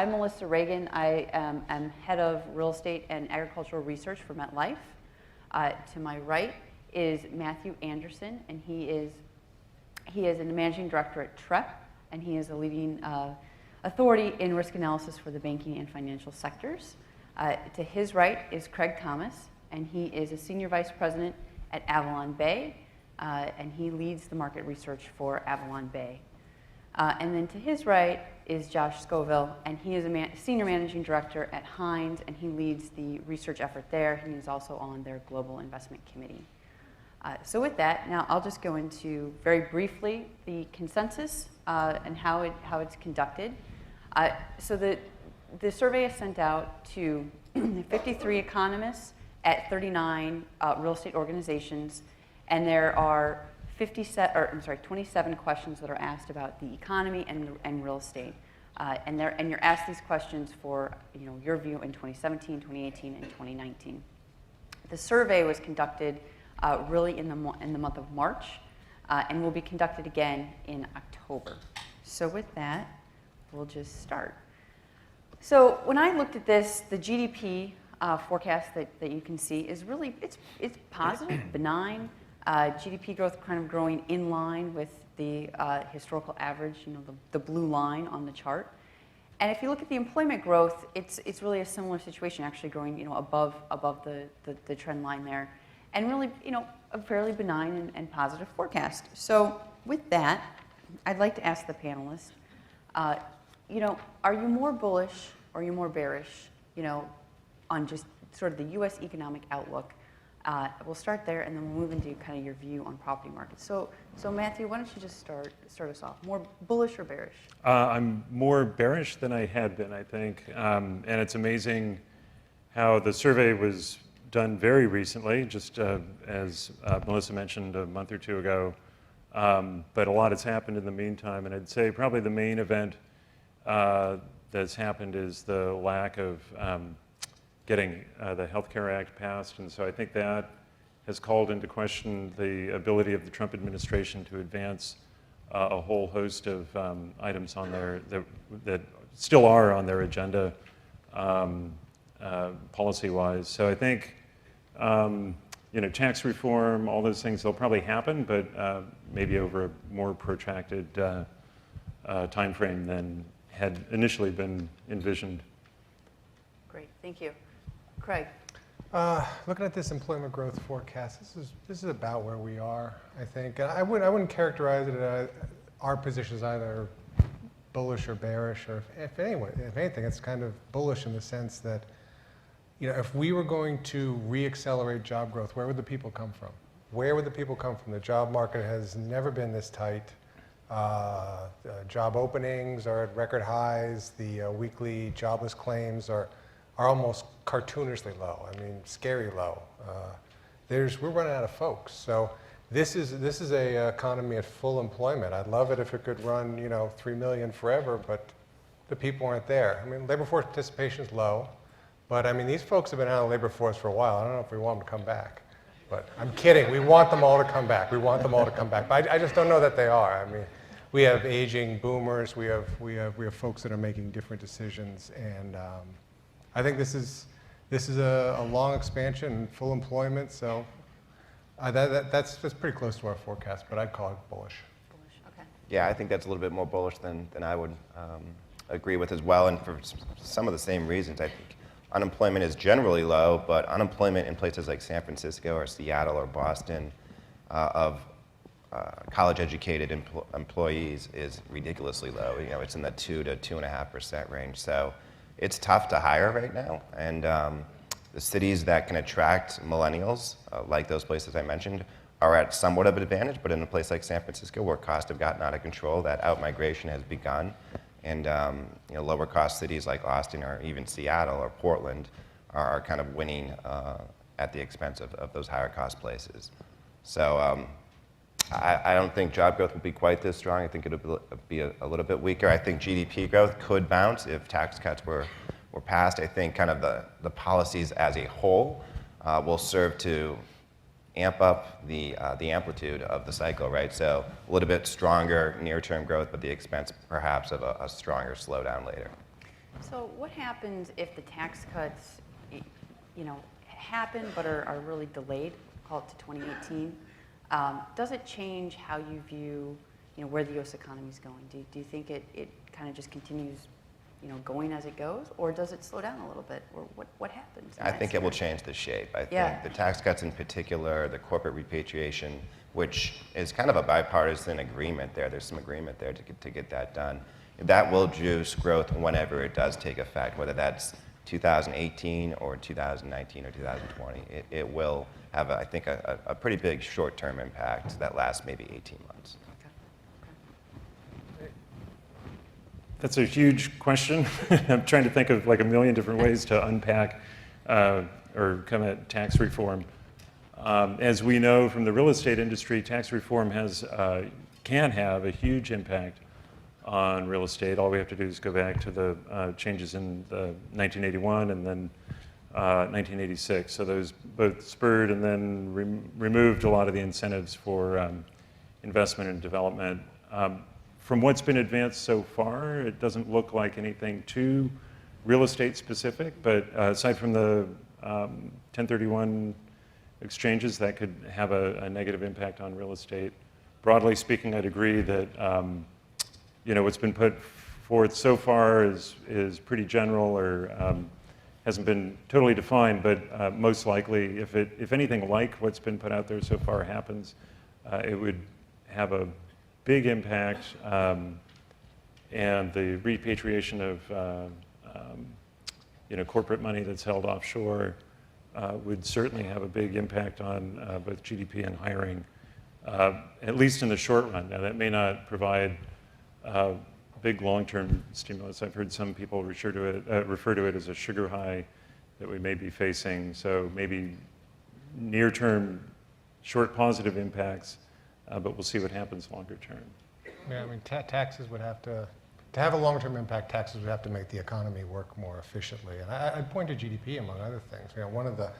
I'm Melissa Reagen. I am head of real estate and agricultural research for MetLife. To my right is Matthew Anderson, and he is a managing director at TREP, and he is a leading authority in risk analysis for the banking and financial sectors. To his right is Craig Thomas, and he is a senior vice president at Avalon Bay, and he leads the market research for Avalon Bay. And then to his right is Josh Scoville, and he is a senior managing director at Hines, and he leads the research effort there. He is also on their global investment committee. So with that, now I'll just go into very briefly the consensus and how it's conducted. So the survey is sent out to 53 economists at 39 real estate organizations, and there are 27 questions that are asked about the economy and real estate. And you're asked these questions for your view in 2017, 2018, and 2019. The survey was conducted really in the month of March, and will be conducted again in October. So with that, we'll just start. So when I looked at this, the GDP forecast that you can see is really, it's positive, benign. GDP growth kind of growing in line with the historical average, the blue line on the chart. And if you look at the employment growth, it's really a similar situation, actually growing above the trend line there. And really, a fairly benign and positive forecast. So with that, I'd like to ask the panelists, are you more bullish or are you more bearish, on just sort of the U.S. economic outlook? We'll start there, and then we'll move into kind of your view on property markets. So Matthew, why don't you just start us off? More bullish or bearish? I'm more bearish than I had been, I think. And it's amazing how the survey was done very recently, just as Melissa mentioned a month or two ago. But a lot has happened in the meantime, and I'd say probably the main event that's happened is the lack of getting the Health Care Act passed, and so I think that has called into question the ability of the Trump administration to advance a whole host of items on that still are on their agenda policy-wise. So I think tax reform, all those things, they'll probably happen, but maybe over a more protracted time frame than had initially been envisioned. Great, thank you. Craig. Looking at this employment growth forecast, this is about where we are, I think. And I wouldn't characterize it our position as either bullish or bearish, or if anything, it's kind of bullish in the sense that, if we were going to re-accelerate job growth, where would the people come from? Where would the people come from? The job market has never been this tight. Job openings are at record highs. The weekly jobless claims are almost cartoonishly low. I mean, scary low. We're running out of folks. So this is a economy at full employment. I'd love it if it could run 3 million forever, but the people aren't there. I mean, labor force participation is low, but I mean, these folks have been out of the labor force for a while. I don't know if we want them to come back, but I'm kidding. We want them all to come back. We want them all to come back. But I just don't know that they are. I mean, we have aging boomers. We have folks that are making different decisions, and I think this is a long expansion, full employment. So that's pretty close to our forecast, but I'd call it bullish. Bullish, okay. Yeah, I think that's a little bit more bullish than I would agree with as well, and for some of the same reasons. I think unemployment is generally low, but unemployment in places like San Francisco or Seattle or Boston of college-educated employees is ridiculously low. It's in the 2 to 2.5% range. So it's tough to hire right now, and the cities that can attract millennials, like those places I mentioned, are at somewhat of an advantage. But in a place like San Francisco, where costs have gotten out of control, that out-migration has begun, and lower-cost cities like Austin or even Seattle or Portland are kind of winning at the expense of those higher-cost places. So I don't think job growth will be quite this strong. I think it'll be a little bit weaker. I think GDP growth could bounce if tax cuts were passed. I think kind of the policies as a whole will serve to amp up the amplitude of the cycle, right? So a little bit stronger near-term growth, but the expense perhaps of a stronger slowdown later. So what happens if the tax cuts, happen but are really delayed, call it to 2018? Does it change how you view, where the U.S. economy is going? Do you think it kind of just continues, going as it goes, or does it slow down a little bit, or what happens? I think it will change the shape. I think the tax cuts in particular, the corporate repatriation, which is kind of a bipartisan agreement there. There's some agreement there to get that done. That will juice growth whenever it does take effect, whether that's 2018 or 2019 or 2020. It will have, I think, a pretty big short-term impact that lasts maybe 18 months. That's a huge question. I'm trying to think of like a million different ways to unpack or come at tax reform. As we know from the real estate industry, tax reform can have a huge impact on real estate. All we have to do is go back to the changes in 1981 and then 1986. So those both spurred and then removed a lot of the incentives for investment and development. From what's been advanced so far, it doesn't look like anything too real estate specific, but aside from the 1031 exchanges, that could have a negative impact on real estate. Broadly speaking, I'd agree that what's been put forth so far is pretty general or hasn't been totally defined, but most likely, if anything like what's been put out there so far happens, it would have a big impact, and the repatriation of corporate money that's held offshore would certainly have a big impact on both GDP and hiring, at least in the short run. Now, that may not provide big long-term stimulus. I've heard some people refer to it as a sugar high that we may be facing. So maybe near-term, short positive impacts, but we'll see what happens longer term. Yeah, I mean, taxes would have to have a long-term impact, taxes would have to make the economy work more efficiently. And I'd point to GDP among other things. One of the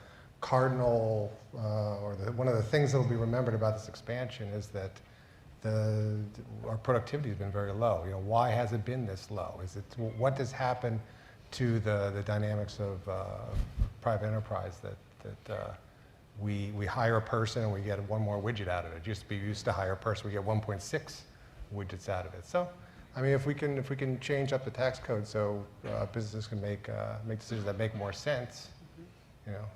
cardinal, one of the things that will be remembered about this expansion is that our productivity has been very low. Why has it been this low? What has happened to the dynamics of private enterprise that we hire a person and we get one more widget out of it? We used to hire a person, we get 1.6 widgets out of it. So, I mean, if we can change up the tax code so businesses can make decisions that make more sense,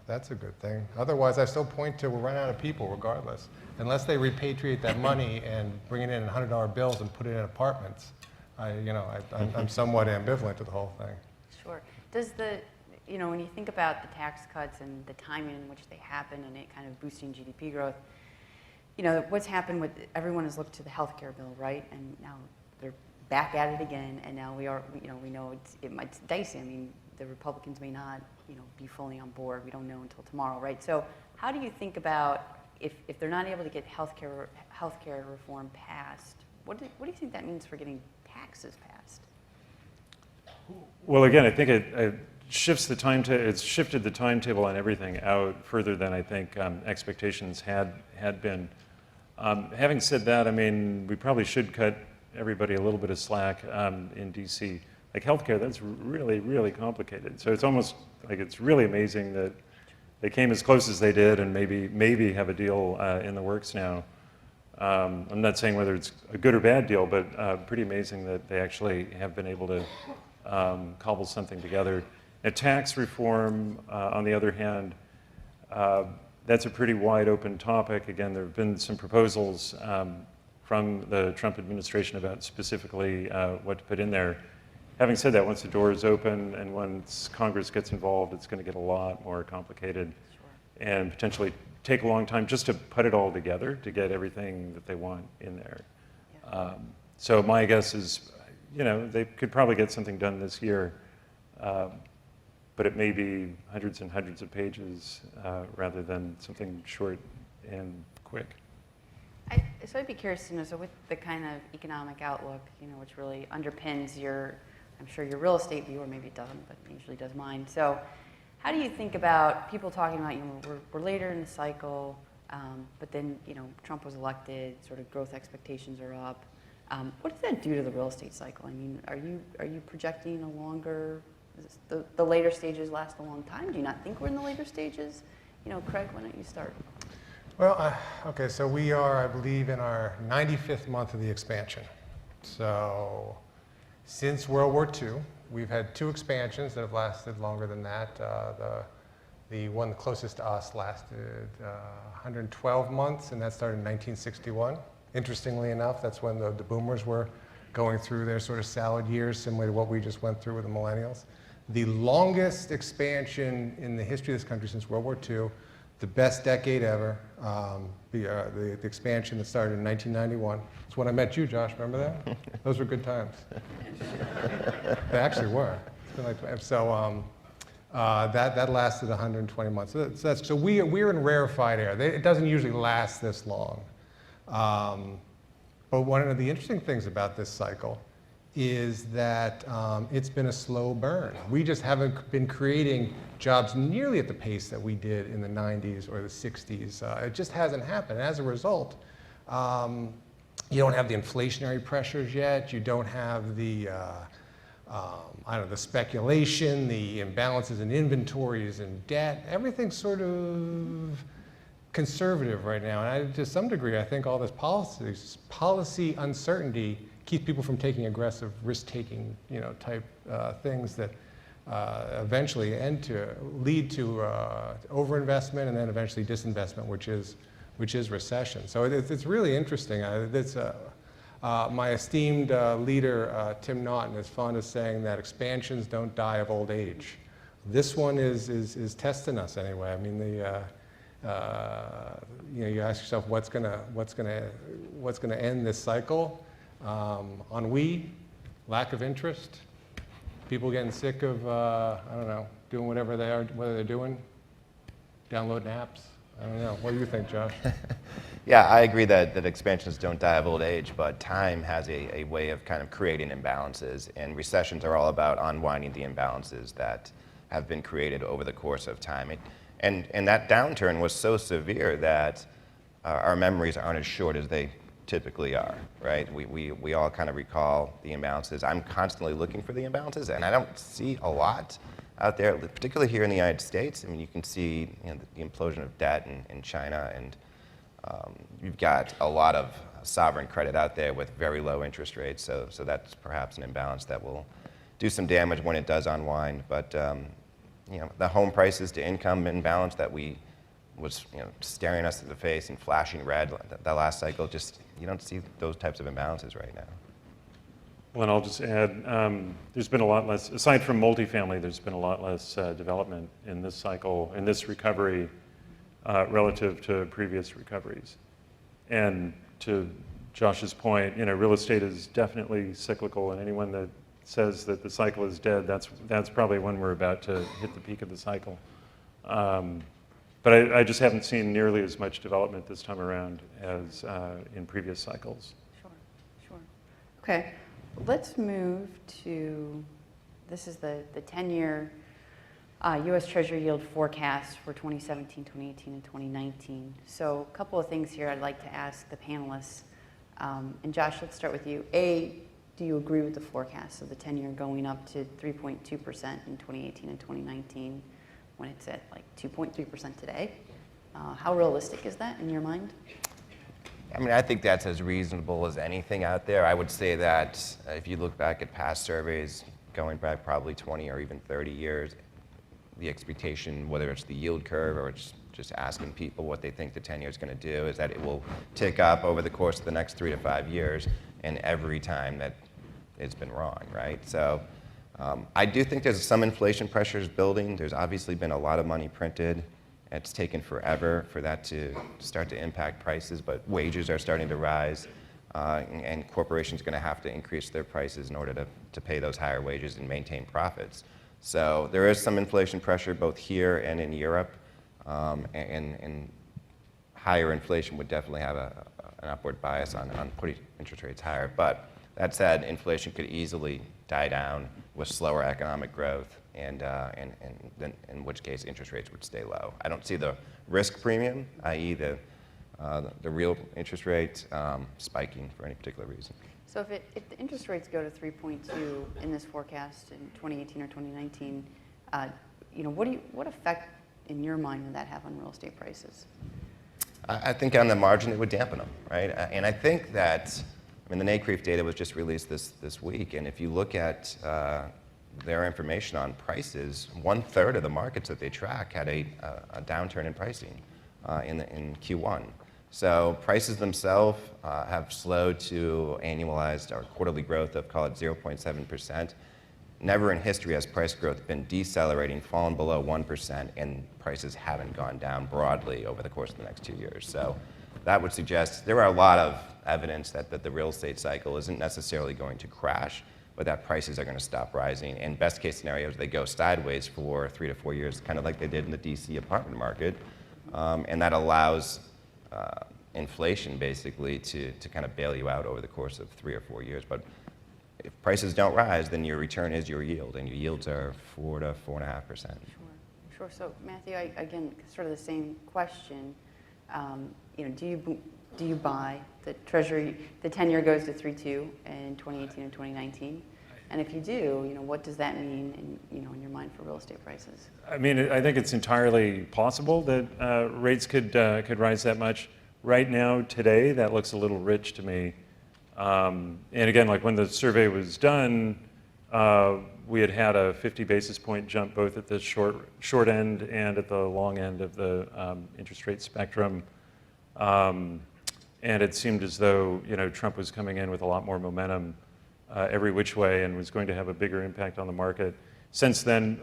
that's a good thing. Otherwise, I still point to we're running out of people regardless. Unless they repatriate that money and bring it in $100 bills and put it in apartments, I'm somewhat ambivalent to the whole thing. Sure. Does when you think about the tax cuts and the timing in which they happen and it kind of boosting GDP growth, what's happened with everyone has looked to the healthcare bill, right? And now they're back at it again, and now we know it's dicey. I mean, the Republicans may not, be fully on board. We don't know until tomorrow, right? So how do you think about if they're not able to get healthcare reform passed, what do you think that means for getting taxes passed? Well, again, I think it shifts the timetable. It's shifted the timetable on everything out further than I think expectations had been. Having said that, I mean, we probably should cut everybody a little bit of slack in DC. Like healthcare, that's really, really complicated. So it's almost like it's really amazing that they came as close as they did and maybe have a deal in the works now. I'm not saying whether it's a good or bad deal, but pretty amazing that they actually have been able to cobble something together. Now, tax reform, on the other hand, that's a pretty wide open topic. Again, there have been some proposals from the Trump administration about specifically what to put in there. Having said that, once the door is open and once Congress gets involved, it's going to get a lot more complicated and potentially take a long time just to put it all together to get everything that they want in there. Yeah. So my guess is, they could probably get something done this year, but it may be hundreds and hundreds of pages rather than something short and quick. So I'd be curious to know, so with the kind of economic outlook, which really underpins I'm sure your real estate view, or maybe it doesn't, but it usually does mine. So how do you think about people talking about, we're later in the cycle, but then, Trump was elected, sort of growth expectations are up. What does that do to the real estate cycle? I mean, are you projecting a longer, the later stages last a long time? Do you not think we're in the later stages? Craig, why don't you start? Well, okay, so we are, I believe, in our 95th month of the expansion. So since World War II, we've had 2 expansions that have lasted longer than that. The one closest to us lasted 112 months, and that started in 1961. Interestingly enough, that's when the boomers were going through their sort of salad years, similar to what we just went through with the millennials. The longest expansion in the history of this country since World War II, the best decade ever, the expansion that started in 1991. It's when I met you, Josh, remember that? Those were good times. They actually were. It's been like, so that lasted 120 months. So we're in rarefied air. It doesn't usually last this long. But one of the interesting things about this cycle is that it's been a slow burn. We just haven't been creating jobs nearly at the pace that we did in the 90s or the 60s. It just hasn't happened. And as a result, you don't have the inflationary pressures yet. You don't have the the speculation, the imbalances in inventories and debt. Everything's sort of conservative right now. And to some degree, I think all this policy uncertainty keeps people from taking aggressive risk-taking, type things that eventually lead to overinvestment and then eventually disinvestment, which is recession. So it's really interesting. My esteemed leader, Tim Naughton, is fond of saying that expansions don't die of old age. This one is testing us anyway. I mean, you ask yourself what's gonna end this cycle. Ennui, lack of interest, people getting sick of doing whatever they're doing, downloading apps. I don't know. What do you think, Josh? Yeah, I agree that expansions don't die of old age, but time has a way of kind of creating imbalances, and recessions are all about unwinding the imbalances that have been created over the course of time. And that downturn was so severe that our memories aren't as short as they typically are, right? We all kind of recall the imbalances. I'm constantly looking for the imbalances, and I don't see a lot out there, particularly here in the United States. I mean, you can see the implosion of debt in China, and you've got a lot of sovereign credit out there with very low interest rates, so that's perhaps an imbalance that will do some damage when it does unwind. But the home prices to income imbalance that was staring us in the face and flashing red that last cycle, just you don't see those types of imbalances right now. Well, and I'll just add, there's been a lot less, aside from multifamily, there's been a lot less development in this cycle, in this recovery, relative to previous recoveries. And to Josh's point, real estate is definitely cyclical, and anyone that says that the cycle is dead, that's probably when we're about to hit the peak of the cycle. But I just haven't seen nearly as much development this time around as in previous cycles. Sure. Okay, let's move to, this is the 10-year U.S. Treasury yield forecast for 2017, 2018, and 2019. So a couple of things here I'd like to ask the panelists. And Josh, let's start with you. A, do you agree with the forecast of the 10-year going up to 3.2% in 2018 and 2019 when it's at like 2.3% today? How realistic is that in your mind? I mean, I think that's as reasonable as anything out there. I would say that if you look back at past surveys, going back probably 20 or even 30 years, the expectation, whether it's the yield curve or it's just asking people what they think the 10-year is going to do, is that it will tick up over the course of the next 3 to 5 years, and every time that it's been wrong, right? So I do think there's some inflation pressures building. There's obviously been a lot of money printed. It's taken forever for that to start to impact prices, but wages are starting to rise, and corporations are going to have to increase their prices in order to pay those higher wages and maintain profits. So there is some inflation pressure both here and in Europe, and higher inflation would definitely have an upward bias on putting interest rates higher. But that said, inflation could easily die down with slower economic growth, and then in which case interest rates would stay low. I don't see the risk premium, i.e. the real interest rate, spiking for any particular reason. So if the interest rates go to 3.2 in this forecast in 2018 or 2019, what effect in your mind would that have on real estate prices? I think on the margin it would dampen them, right? And I think that, the NACREIF data was just released this week, and if you look at their information on prices, 1/3 of the markets that they track had a downturn in pricing in Q1. So prices themselves have slowed to annualized or quarterly growth of, call it 0.7%. Never in history has price growth been decelerating, fallen below 1%, and prices haven't gone down broadly over the course of the next 2 years. So that would suggest there are a lot of evidence that the real estate cycle isn't necessarily going to crash, but that prices are going to stop rising. And best case scenarios, they go sideways for 3 to 4 years, kind of like they did in the DC apartment market. And that allows inflation basically to kind of bail you out over the course of 3 or 4 years. But if prices don't rise, then your return is your yield, and your yields are 4 to 4.5%. Sure. So Matthew, again, sort of the same question. Do you buy the Treasury? The 10-year goes to 3.2 in 2018 and 2019, and if you do, what does that mean in your mind for real estate prices? I think it's entirely possible that rates could rise that much. Right now, today, that looks a little rich to me. And again, like when the survey was done, we had a 50 basis point jump both at the short end and at the long end of the interest rate spectrum. And it seemed as though Trump was coming in with a lot more momentum every which way and was going to have a bigger impact on the market. Since then,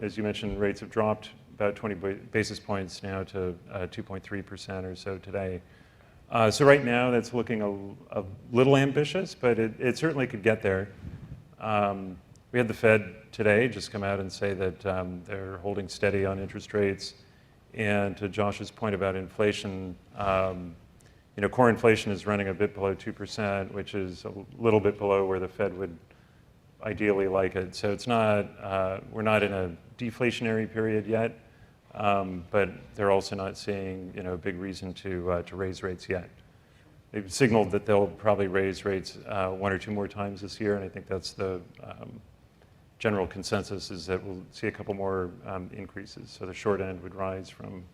as you mentioned, rates have dropped about 20 basis points now to 2.3% or so today. So right now, that's looking a little ambitious, but it certainly could get there. We had the Fed today just come out and say that they're holding steady on interest rates. And to Josh's point about inflation, core inflation is running a bit below 2%, which is a little bit below where the Fed would ideally like it. So it's not, we're not in a deflationary period yet, but they're also not seeing a big reason to raise rates yet. They've signaled that they'll probably raise rates 1 or 2 more times this year, and I think that's the general consensus, is that we'll see a couple more increases. So the short end would rise from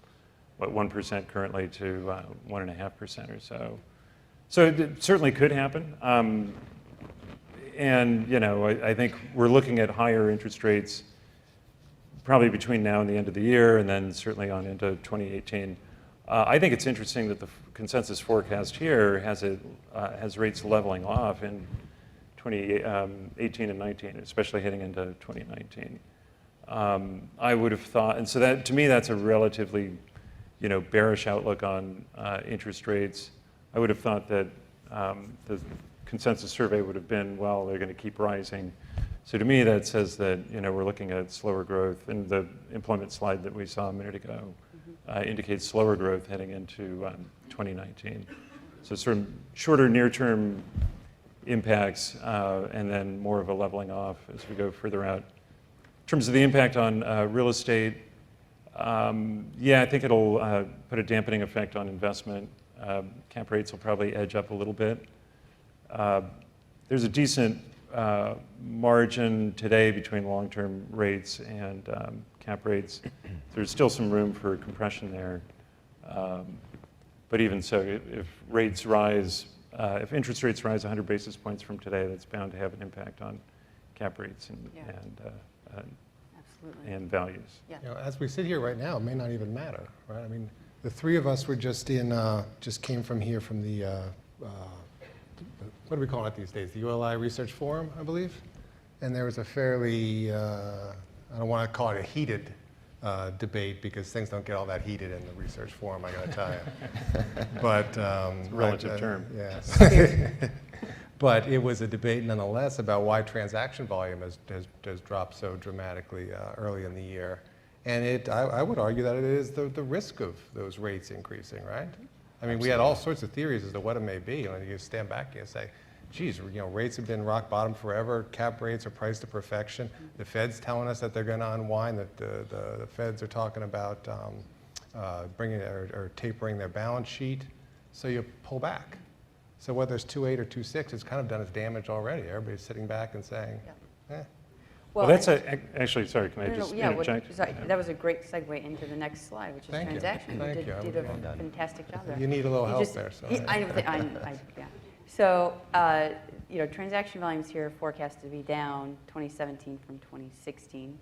1% currently to 1.5% or so. So it certainly could happen. And I think we're looking at higher interest rates probably between now and the end of the year, and then certainly on into 2018. I think it's interesting that the consensus forecast here has rates leveling off in 2018 and 19, especially heading into 2019. I would have thought, and so that to me that's a relatively bearish outlook on interest rates. I would have thought that the consensus survey would have been, well, they're going to keep rising. So to me, that says that we're looking at slower growth, and the employment slide that we saw a minute ago indicates slower growth heading into 2019. So sort of shorter near-term impacts, and then more of a leveling off as we go further out. In terms of the impact on real estate, I think it'll put a dampening effect on investment. Cap rates will probably edge up a little bit. There's a decent margin today between long-term rates and cap rates. There's still some room for compression there. But even so, if rates rise, if interest rates rise 100 basis points from today, that's bound to have an impact on cap rates and values. Yeah. As we sit here right now, it may not even matter, right? The three of us were just came from here from the, what do we call it these days? The ULI Research Forum, I believe. And there was a fairly, I don't want to call it a heated debate, because things don't get all that heated in the research forum, I got to tell you. But It's a relative term. Yes. But it was a debate nonetheless about why transaction volume has dropped so dramatically early in the year. And I would argue that it is the risk of those rates increasing, right? We had all sorts of theories as to what it may be. You stand back and say, geez, rates have been rock bottom forever. Cap rates are priced to perfection. The Fed's telling us that they're going to unwind. That the Feds are talking about bringing or tapering their balance sheet. So you pull back. So whether it's 2.8 or 2.6, it's kind of done its damage already. Everybody's sitting back and saying, eh. Well, that's actually, sorry, can I no, just yeah, interject? sorry, that was a great segue into the next slide, which is Thank you. transaction. Thank You you. did a Well done. fantastic job there. You need a little You help just- there. So yeah. So, transaction volumes here are forecast to be down 2017 from 2016,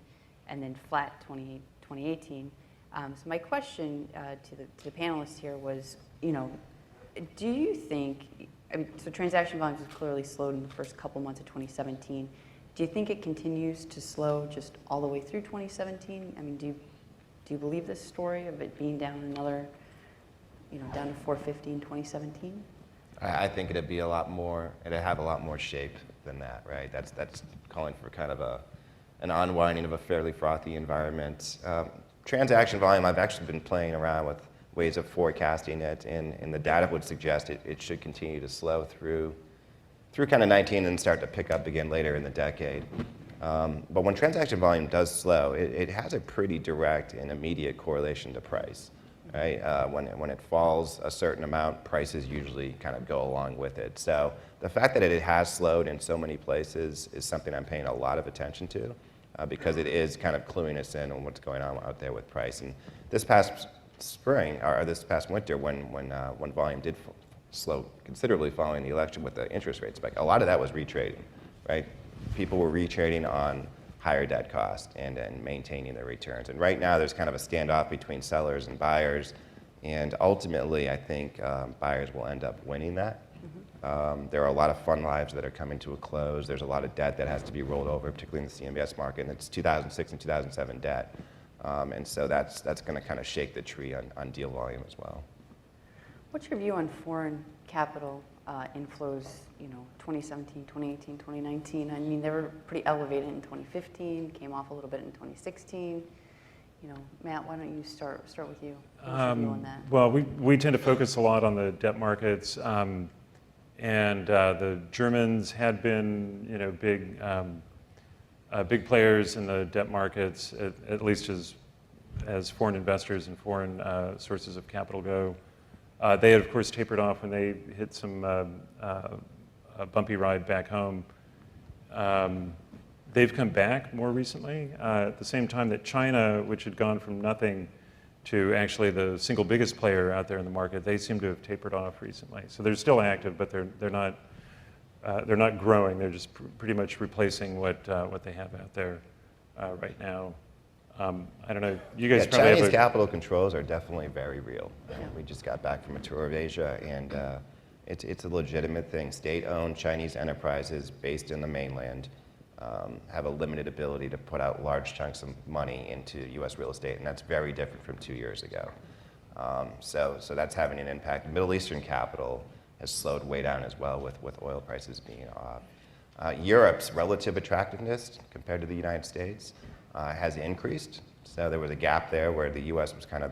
and then flat 2018. So my question to the panelists here was, do you think, so transaction volumes have clearly slowed in the first couple months of 2017. Do you think it continues to slow just all the way through 2017? I mean, do you believe this story of it being down another, down to 450 in 2017? I think it'd have a lot more shape than that, right? That's calling for kind of an unwinding of a fairly frothy environment. Transaction volume, I've actually been playing around with ways of forecasting it, and the data would suggest it should continue to slow through kind of 19 and start to pick up again later in the decade. But when transaction volume does slow, it has a pretty direct and immediate correlation to price, right? When it falls a certain amount, prices usually kind of go along with it. So the fact that it has slowed in so many places is something I'm paying a lot of attention to, because it is kind of cluing us in on what's going on out there with price. And this past spring, or this past winter, when volume did slow considerably following the election with the interest rate spike, a lot of that was retrading, right? People were retrading on higher debt cost and maintaining their returns. And right now there's kind of a standoff between sellers and buyers, and ultimately I think buyers will end up winning that. There are a lot of fund lives that are coming to a close. There's a lot of debt that has to be rolled over, particularly in the CMBS market, and it's 2006 and 2007 debt. And so that's going to kind of shake the tree on deal volume as well. What's your view on foreign capital inflows, 2017, 2018, 2019? I mean, they were pretty elevated in 2015, came off a little bit in 2016. Matt, why don't you start with you? What's your view on that? Well, we tend to focus a lot on the debt markets, and the Germans had been, big players in the debt markets, at least as foreign investors and foreign sources of capital go. They had, of course, tapered off when they hit some a bumpy ride back home. They've come back more recently, at the same time that China, which had gone from nothing to actually the single biggest player out there in the market, they seem to have tapered off recently. So they're still active, but they're not growing. They're just pretty much replacing what they have out there right now. I don't know. You guys probably Chinese have capital controls are definitely very real. We just got back from a tour of Asia, and it's a legitimate thing. State-owned Chinese enterprises based in the mainland have a limited ability to put out large chunks of money into U.S. real estate, and that's very different from 2 years ago. So that's having an impact. Middle Eastern capital has slowed way down as well with oil prices being off. Europe's relative attractiveness compared to the United States has increased. So there was a gap there where the U.S. was kind of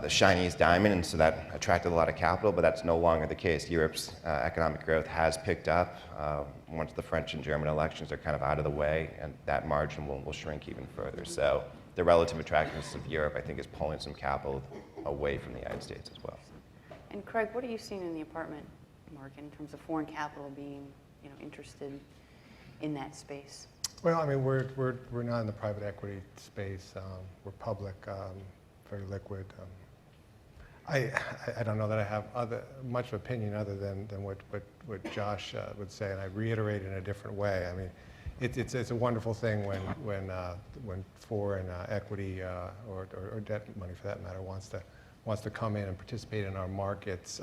the Chinese diamond, and so that attracted a lot of capital, but that's no longer the case. Europe's economic growth has picked up once the French and German elections are kind of out of the way, and that margin will shrink even further. So the relative attractiveness of Europe, I think, is pulling some capital away from the United States as well. And Craig, what are you seeing in the apartment market in terms of foreign capital being, interested in that space? Well, I mean, we're not in the private equity space. We're public, very liquid. I don't know that I have much of opinion other than what Josh would say, and I reiterate it in a different way. I mean, it's a wonderful thing when foreign equity or debt money, for that matter, wants to come in and participate in our markets.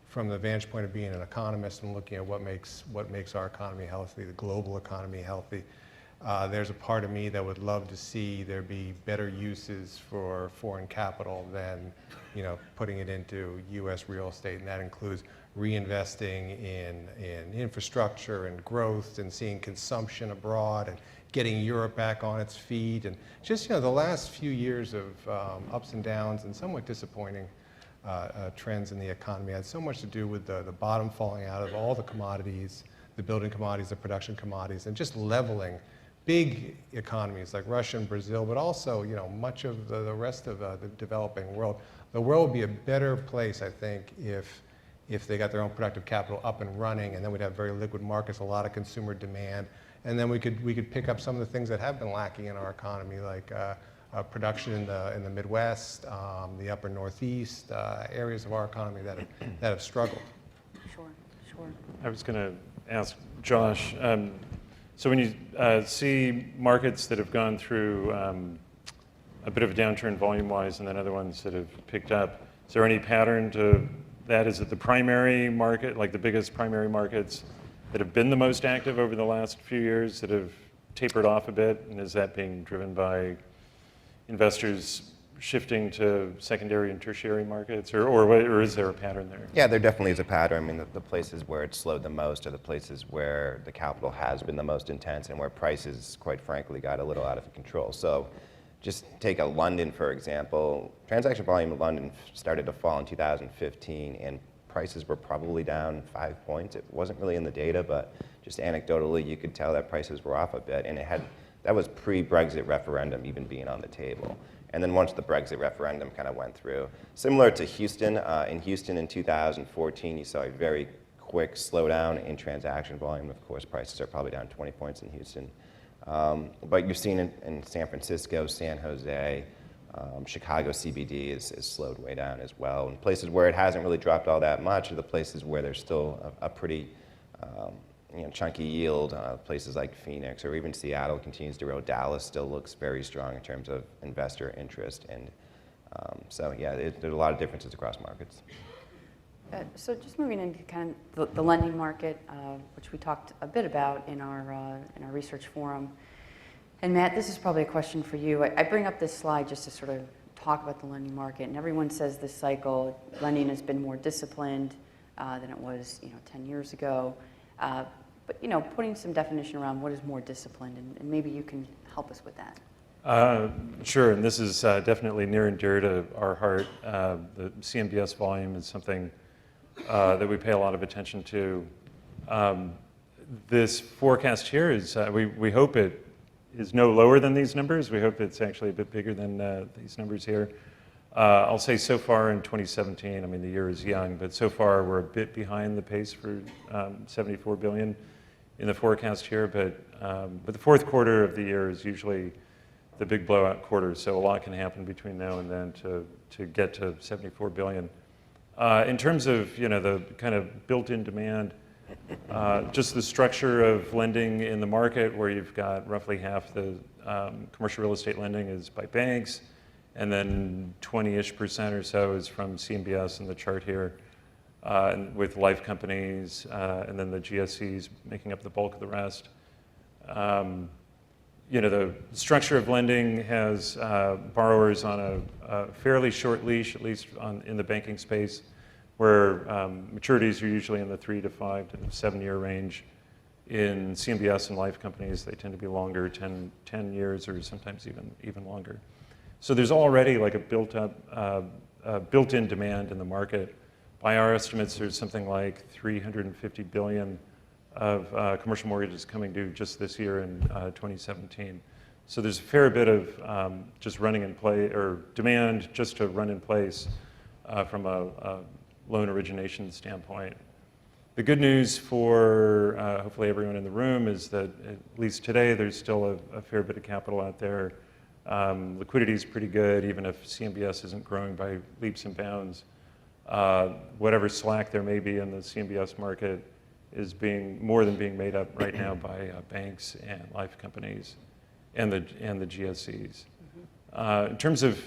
From the vantage point of being an economist and looking at what makes our economy healthy, the global economy healthy, there's a part of me that would love to see there be better uses for foreign capital than, putting it into U.S. real estate, and that includes reinvesting in infrastructure and growth and seeing consumption abroad and getting Europe back on its feet. And just, the last few years of ups and downs and somewhat disappointing trends in the economy had so much to do with the bottom falling out of all the commodities, the building commodities, the production commodities, and just leveling big economies like Russia and Brazil, but also, much of the rest of the developing world. The world would be a better place, I think, if if they got their own productive capital up and running, and then we'd have very liquid markets, a lot of consumer demand, and then we could pick up some of the things that have been lacking in our economy, like production in the Midwest, the upper Northeast, areas of our economy that have struggled. Sure, sure. I was going to ask Josh, so when you see markets that have gone through a bit of a downturn volume-wise and then other ones that have picked up, is there any pattern to that? Is it the primary market, like the biggest primary markets that have been the most active over the last few years that have tapered off a bit? And is that being driven by investors shifting to secondary and tertiary markets, or is there a pattern there? Yeah, there definitely is a pattern. I mean, the places where it's slowed the most are the places where the capital has been the most intense and where prices, quite frankly, got a little out of control. So just take a London, for example. Transaction volume in London started to fall in 2015, and prices were probably down 5 points. It wasn't really in the data, but just anecdotally, you could tell that prices were off a bit, and that was pre-Brexit referendum even being on the table. And then once the Brexit referendum kind of went through, similar to Houston, in 2014, you saw a very quick slowdown in transaction volume. Of course, prices are probably down 20 points in Houston. But you've seen in San Francisco, San Jose, Chicago CBD is slowed way down as well. And places where it hasn't really dropped all that much are the places where there's still a pretty chunky yield. Places like Phoenix or even Seattle continues to grow. Dallas still looks very strong in terms of investor interest. And so yeah, there's a lot of differences across markets. So just moving into kind of the lending market, which we talked a bit about in our research forum. And Matt, this is probably a question for you. I bring up this slide just to sort of talk about the lending market, and everyone says this cycle, lending has been more disciplined than it was 10 years ago. But putting some definition around what is more disciplined, and maybe you can help us with that. Sure, and this is definitely near and dear to our heart. The CMBS volume is something that we pay a lot of attention to. This forecast here is, we hope it is no lower than these numbers. We hope it's actually a bit bigger than these numbers here. I'll say so far in 2017, I mean the year is young, but so far we're a bit behind the pace for 74 billion in the forecast here. But the fourth quarter of the year is usually the big blowout quarter, so a lot can happen between now and then to get to 74 billion. In terms of the kind of built-in demand, just the structure of lending in the market, where you've got roughly half the commercial real estate lending is by banks, and then 20-ish% or so is from CMBS in the chart here, with life companies, and then the GSEs making up the bulk of the rest. The structure of lending has borrowers on a fairly short leash, at least in the banking space, where maturities are usually in the 3 to 5 to 7 year range. In CMBS and life companies, they tend to be longer, 10 years or sometimes even longer. So there's already like a built-in demand in the market. By our estimates, there's something like 350 billion of commercial mortgages coming due just this year in 2017. So there's a fair bit of just running in play, or demand just to run in place from a loan origination standpoint. The good news for hopefully everyone in the room is that at least today there's still a fair bit of capital out there. Liquidity is pretty good, even if CMBS isn't growing by leaps and bounds. Whatever slack there may be in the CMBS market is more than being made up right now by banks and life companies and the GSEs. In terms of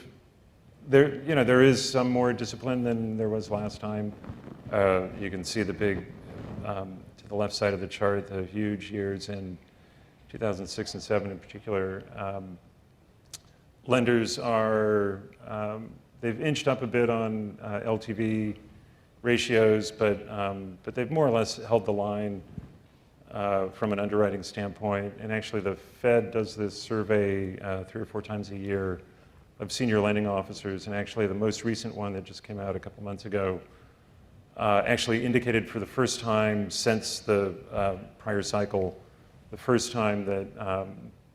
there is some more discipline than there was last time. You can see the big to the left side of the chart, the huge years in 2006 and 7 in particular. Lenders are, they've inched up a bit on LTV ratios, but they've more or less held the line from an underwriting standpoint. And actually the Fed does this survey 3 or 4 times a year of senior lending officers, and actually the most recent one that just came out a couple months ago actually indicated for the first time since the prior cycle, the first time that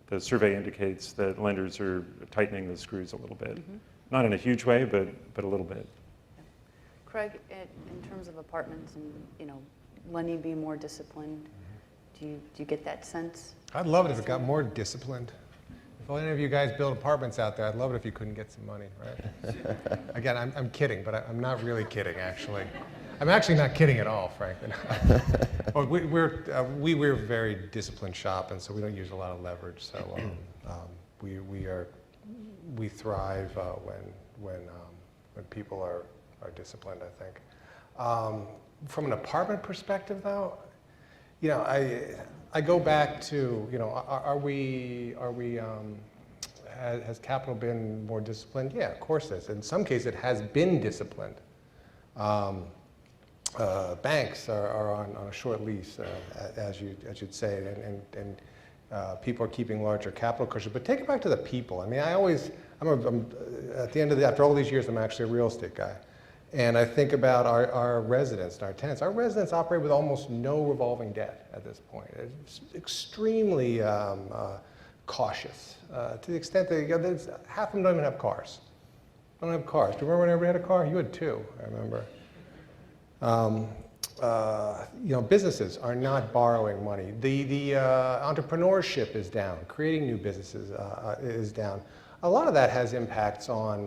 the survey indicates that lenders are tightening the screws a little bit. Not in a huge way, but a little bit. Craig, in terms of apartments and, you know, lending being more disciplined, do you get that sense? I'd love it if it got more disciplined. If any of you guys build apartments out there, I'd love it if you couldn't get some money, right? Again, I'm kidding, but I'm not really kidding, actually. I'm actually not kidding at all, frankly. Well, we're a very disciplined shop, and so we don't use a lot of leverage. So we thrive when people are disciplined, I think. From an apartment perspective, though, you know, I go back to, you know, has capital been more disciplined? Yeah, of course it is. In some cases, it has been disciplined. Banks are on a short lease, as you'd say, and people are keeping larger capital cushions. But take it back to the people. I mean, I'm at the end of after all these years, I'm actually a real estate guy. And I think about our residents and our tenants. Our residents operate with almost no revolving debt at this point. It's extremely cautious to the extent that half of them don't even have cars. Don't have cars. Do you remember when everybody had a car? You had two, I remember. You know, businesses are not borrowing money. The entrepreneurship is down. Creating new businesses is down. A lot of that has impacts on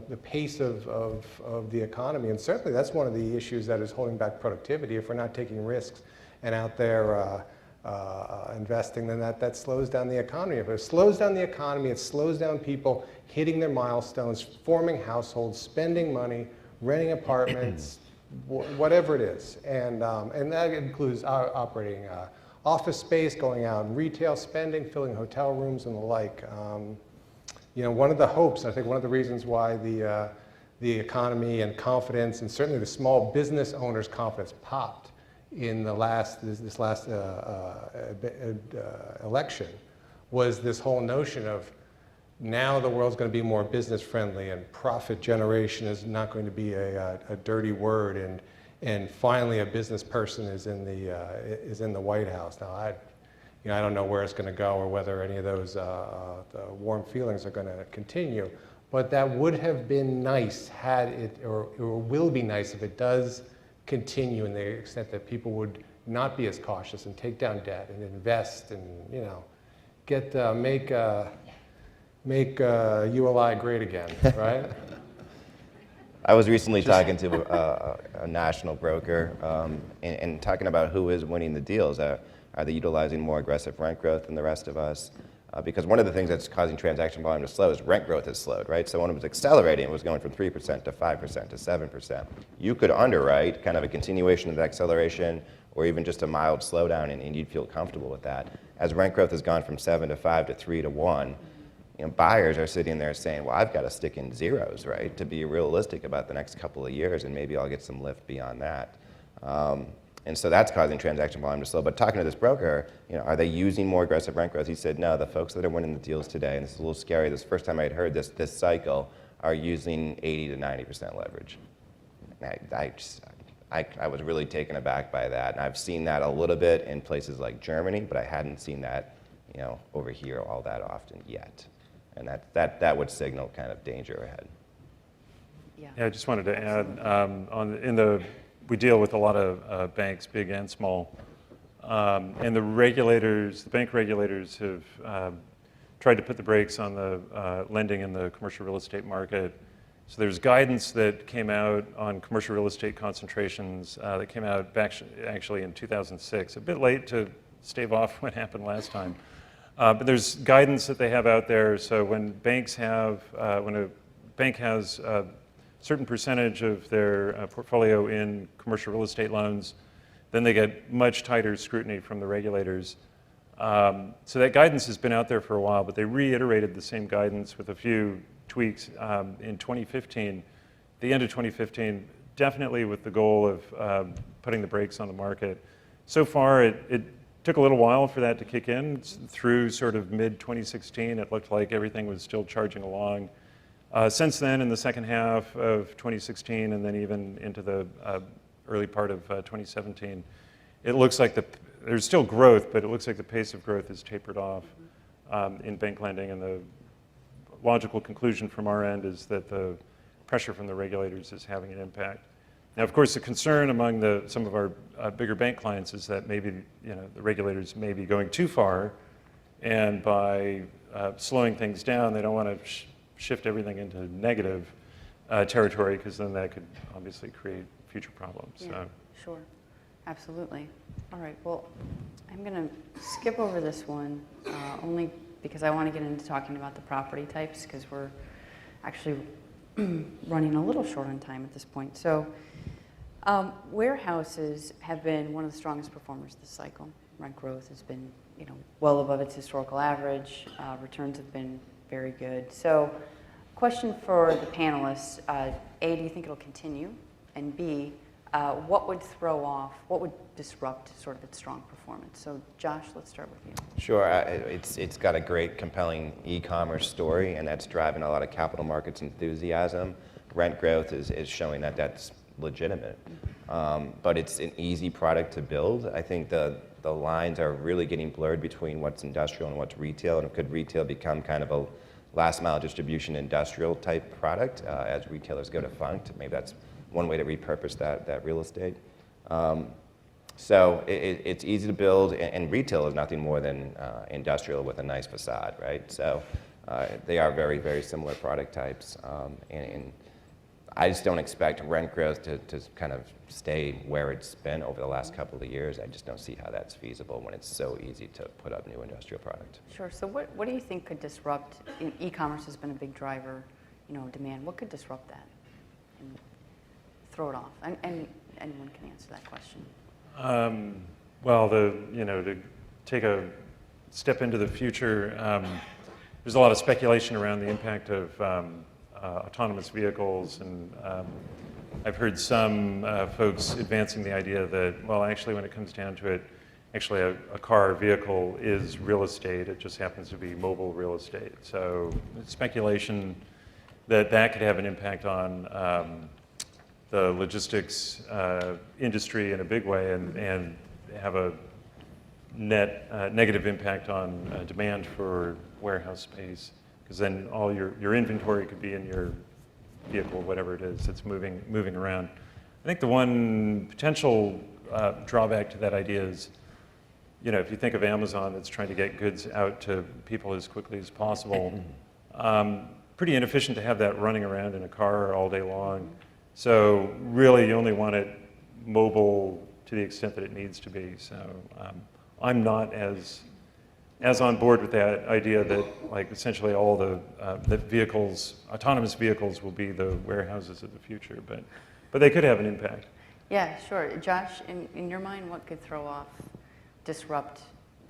the pace of the economy, and certainly that's one of the issues that is holding back productivity. If we're not taking risks and out there investing, then that slows down the economy. If it slows down the economy, it slows down people hitting their milestones, forming households, spending money, renting apartments, whatever it is, and that includes operating office space, going out in retail spending, filling hotel rooms, and the like. You know, one of the hopes, I think one of the reasons why the economy and confidence, and certainly the small business owners' confidence popped in the this last election, was this whole notion of now the world's going to be more business friendly, and profit generation is not going to be a dirty word, and finally a business person is in the White House. Now, I don't know where it's going to go or whether any of those warm feelings are going to continue, but that would have been nice had it, or will be nice if it does continue, in the extent that people would not be as cautious and take down debt and invest and, you know, make ULI great again, right? I was recently talking to a national broker and talking about who is winning the deals. Are they utilizing more aggressive rent growth than the rest of us? Because one of the things that's causing transaction volume to slow is rent growth has slowed, right? So when it was accelerating, it was going from 3% to 5% to 7%. You could underwrite kind of a continuation of the acceleration or even just a mild slowdown, and you'd feel comfortable with that. As rent growth has gone from 7 to 5 to 3 to 1, you know, buyers are sitting there saying, well, I've got to stick in zeros, right, to be realistic about the next couple of years, and maybe I'll get some lift beyond that. And so that's causing transaction volume to slow. But talking to this broker, you know, are they using more aggressive rent growth? He said, no, the folks that are winning the deals today, and this is a little scary, this is the first time I'd heard this cycle, are using 80 to 90% leverage. And I was really taken aback by that. And I've seen that a little bit in places like Germany, but I hadn't seen that, you know, over here all that often yet. And that would signal kind of danger ahead. Yeah, I just wanted to add, we deal with a lot of banks, big and small, and the bank regulators have tried to put the brakes on the lending in the commercial real estate market. So there's guidance that came out on commercial real estate concentrations that came out back actually in 2006, a bit late to stave off what happened last time. But there's guidance that they have out there. So when when a bank has a certain percentage of their portfolio in commercial real estate loans, then they get much tighter scrutiny from the regulators. So that guidance has been out there for a while, but they reiterated the same guidance with a few tweaks in 2015, the end of 2015, definitely with the goal of putting the brakes on the market. So far, it took a little while for that to kick in. Through sort of mid-2016, it looked like everything was still charging along. Since then, in the second half of 2016, and then even into the early part of 2017, it looks like there's still growth, but it looks like the pace of growth has tapered off in bank lending. And the logical conclusion from our end is that the pressure from the regulators is having an impact. Now, of course, the concern among some of our bigger bank clients is that maybe the regulators may be going too far, and by slowing things down, they don't want to shift everything into negative territory, because then that could obviously create future problems. Yeah, So. sure. Absolutely. All right, well, I'm going to skip over this one only because I want to get into talking about the property types, because we're actually running a little short on time at this point. So warehouses have been one of the strongest performers this cycle. Rent growth has been well above its historical average. Returns have been very good. So question for the panelists, A, do you think it'll continue? And B, what would disrupt sort of its strong performance? So Josh, let's start with you. Sure, it's got a great, compelling e-commerce story, and that's driving a lot of capital markets enthusiasm. Rent growth is showing that that's legitimate, but it's an easy product to build. I think the lines are really getting blurred between what's industrial and what's retail, and could retail become kind of a last mile distribution industrial type product as retailers go defunct? Maybe that's one way to repurpose that real estate. So it's easy to build, and retail is nothing more than industrial with a nice facade, right? So they are very, very similar product types, and I just don't expect rent growth to kind of stay where it's been over the last couple of years. I just don't see how that's feasible when it's so easy to put up new industrial product. Sure. So what do you think could disrupt? E-commerce has been a big driver, demand. What could disrupt that and throw it off? And anyone can answer that question. Well, to take a step into the future, there's a lot of speculation around the impact of autonomous vehicles, and I've heard some folks advancing the idea that, well, actually, when it comes down to it, actually a car or vehicle is real estate. It just happens to be mobile real estate. So speculation that could have an impact on the logistics industry in a big way, and have a net negative impact on demand for warehouse space, because then all your inventory could be in your vehicle, whatever it is that's moving around. I think the one potential drawback to that idea is, if you think of Amazon that's trying to get goods out to people as quickly as possible, pretty inefficient to have that running around in a car all day long. So really, you only want it mobile to the extent that it needs to be. So I'm not as on board with that idea that, like, essentially all the autonomous vehicles will be the warehouses of the future, but they could have an impact. Yeah, sure. Josh, in your mind, what could disrupt?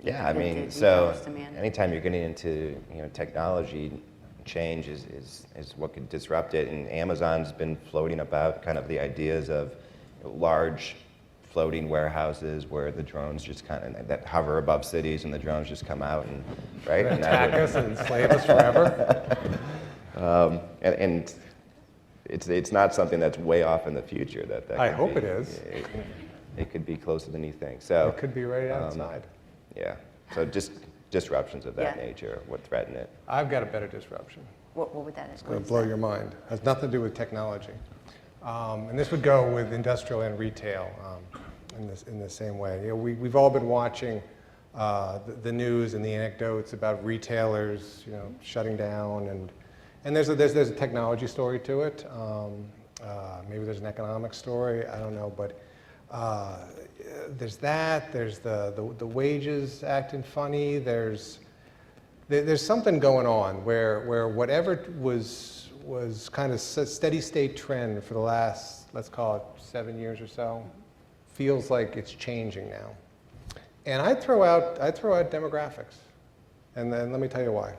Yeah, I mean, the so demand? anytime you're getting into technology, change is what could disrupt it. And Amazon's been floating about kind of the ideas of large floating warehouses where the drones just kind of that hover above cities, and the drones just come out and right and attack us and enslave us forever. And it's not something that's way off in the future. That I hope it is. It could be closer than you think. So It could be right outside. Yeah. So just disruptions of that Yeah. nature would threaten it. I've got a better disruption. What would that? It's going to blow your mind. Has nothing to do with technology. And this would go with industrial and retail in the same way. We've all been watching the news and the anecdotes about retailers, shutting down, and there's a technology story to it. Maybe there's an economic story. I don't know, but there's that. There's the wages acting funny. There's something going on where whatever was kind of steady state trend for the last, let's call it 7 years or so, feels like it's changing now. And I'd throw out demographics, and then let me tell you why.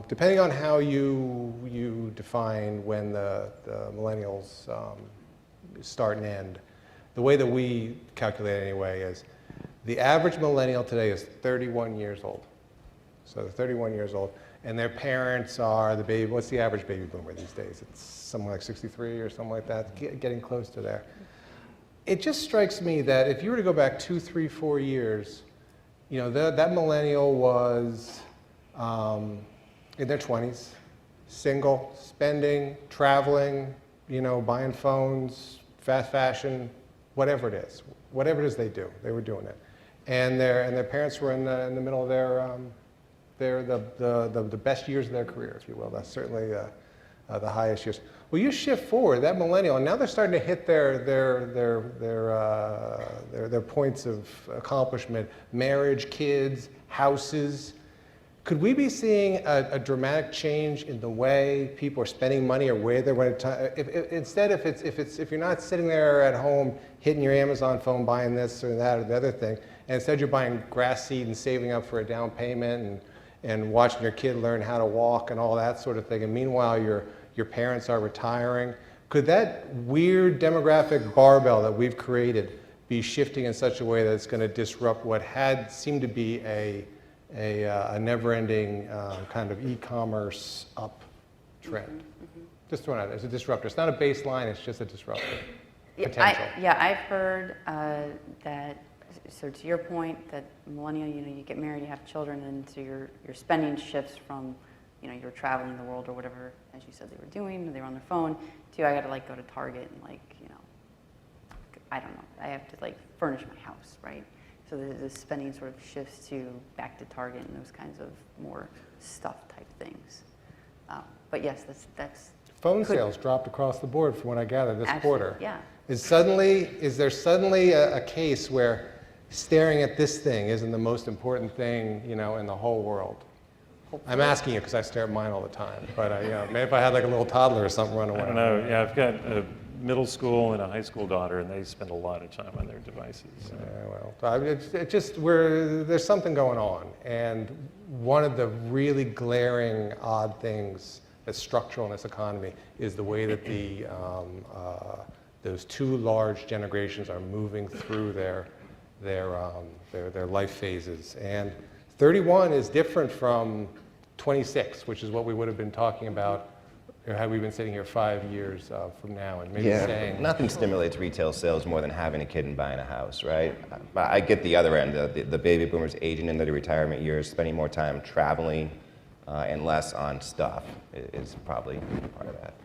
Depending on how you define when the millennials start and end, the way that we calculate it anyway is the average millennial today is 31 years old. So they're 31 years old, and their parents are what's the average baby boomer these days? It's something like 63 or something like that, getting close to there. It just strikes me that if you were to go back 2, 3, 4 years, that millennial was in their 20s, single, spending, traveling, buying phones, fast fashion, whatever it is they do, they were doing it. And their parents were in the middle of the best years of their career, if you will. That's certainly the highest years. Well, you shift forward, that millennial, and now they're starting to hit their points of accomplishment, marriage, kids, houses. Could we be seeing a dramatic change in the way people are spending money or where they're going to? Instead, if you're not sitting there at home hitting your Amazon phone buying this or that or the other thing, and instead you're buying grass seed and saving up for a down payment and watching your kid learn how to walk and all that sort of thing, and meanwhile your parents are retiring, could that weird demographic barbell that we've created be shifting in such a way that it's going to disrupt what had seemed to be a never-ending kind of e-commerce up trend? Just throwing it out there. It's a disruptor. It's not a baseline, it's just a disruptor. Potential. I've heard that, so to your point, that millennial, you get married, you have children, and so your spending shifts from, you're traveling the world or whatever, as you said they were doing, or they were on their phone, to I got to go to Target and I don't know, I have to furnish my house, right? So the spending sort of shifts back to Target and those kinds of more stuff type things. But yes, that's phone sales dropped across the board from what I gather this quarter. Yeah. Is there suddenly a case where staring at this thing isn't the most important thing, in the whole world? Hopefully. I'm asking you because I stare at mine all the time. But maybe if I had a little toddler or something running around. I don't know. Yeah, I've got a middle school and a high school daughter, and they spend a lot of time on their devices. So. Yeah, well, it just there's something going on, and one of the really glaring odd things that's structural in this economy is the way that those two large generations are moving through their life phases. And 31 is different from 26, which is what we would have been talking about had we been sitting here 5 years from now, and maybe saying nothing stimulates retail sales more than having a kid and buying a house, right? I get the other end, the baby boomers aging into the retirement years, spending more time traveling and less on stuff is probably part of that.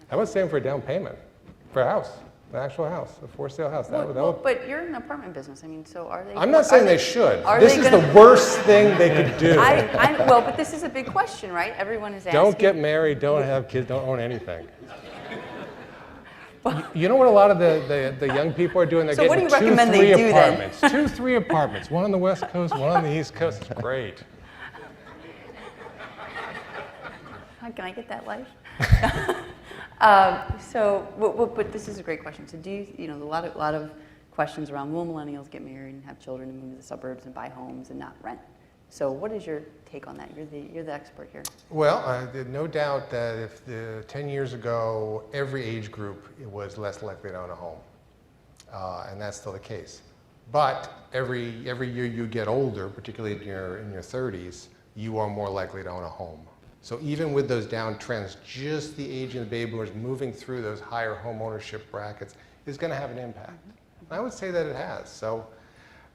How about saving for a down payment for a house, an actual house, a for sale house? But you're in the apartment business. So are they? I'm not saying they should. This is the worst thing they could do. But this is a big question, right? Everyone is asking. Don't get married, don't have kids, don't own anything. You know what a lot of the young people are doing? They're so getting what do you recommend they do apartments. 2, 3 apartments. One on the West Coast, one on the East Coast. It's great. Can I get that life? But this is a great question. So a lot of questions around, will millennials get married and have children and move to the suburbs and buy homes and not rent? So what is your take on that? You're the expert here. Well, no doubt that if 10 years ago, every age group was less likely to own a home. And that's still the case. But every year you get older, particularly in your 30s, you are more likely to own a home. So even with those down trends, just the aging of the baby boomers moving through those higher home ownership brackets is going to have an impact. And I would say that it has. So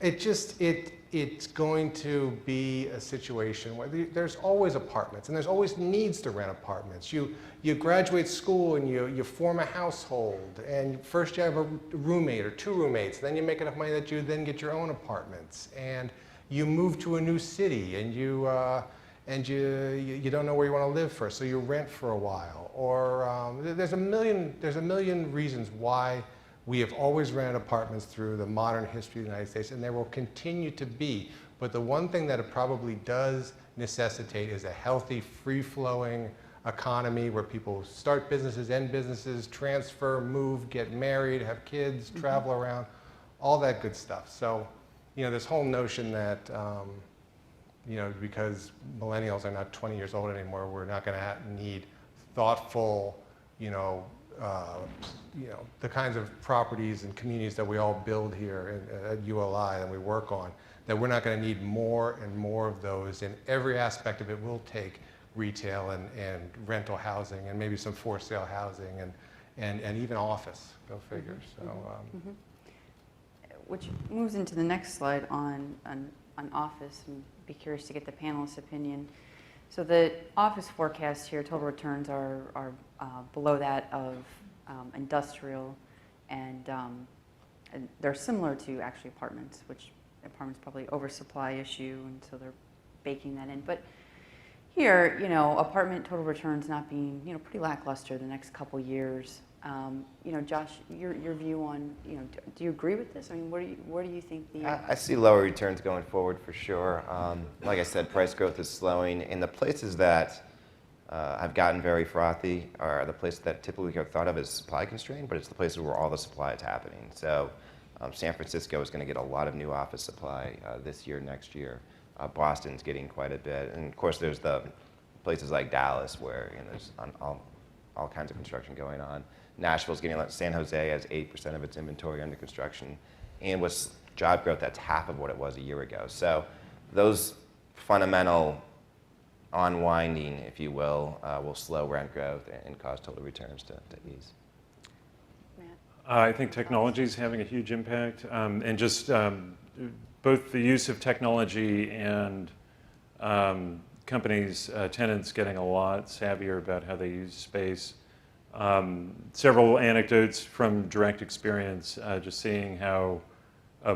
it's going to be a situation where there's always apartments, and there's always needs to rent apartments. You graduate school and you form a household, and first you have a roommate or 2 roommates, then you make enough money that you then get your own apartments, and you move to a new city, and you don't know where you want to live first, so you rent for a while. Or there's a million reasons why we have always rented apartments through the modern history of the United States, and there will continue to be. But the one thing that it probably does necessitate is a healthy, free-flowing economy where people start businesses, end businesses, transfer, move, get married, have kids, travel around, all that good stuff. So, this whole notion that because millennials are not 20 years old anymore, we're not going to need thoughtful, the kinds of properties and communities that we all build here at ULI and we work on, that we're not going to need more and more of those. And every aspect of it will take retail and rental housing and maybe some for sale housing and even office, go figure. So, which moves into the next slide on office, and be curious to get the panelists' opinion. So the office forecasts here, total returns are below that of industrial. and they're similar to actually apartments, which apartments probably oversupply issue, and so they're baking that in. But here, apartment total returns not being, pretty lackluster the next couple years. Josh, your view on, do you agree with this? I mean, where do you think the... I see lower returns going forward for sure. Like I said, price growth is slowing. And the places that have gotten very frothy are the places that typically are thought of as supply constrained, but it's the places where all the supply is happening. So San Francisco is going to get a lot of new office supply this year, next year. Boston's getting quite a bit. And of course, there's the places like Dallas where there's all kinds of construction going on. Nashville's getting, San Jose has 8% of its inventory under construction. And with job growth, that's half of what it was a year ago. So those fundamental unwinding, if you will slow rent growth and cause total returns to ease. Matt? I think technology is having a huge impact, and just both the use of technology and companies, tenants getting a lot savvier about how they use space. Several anecdotes from direct experience, just seeing how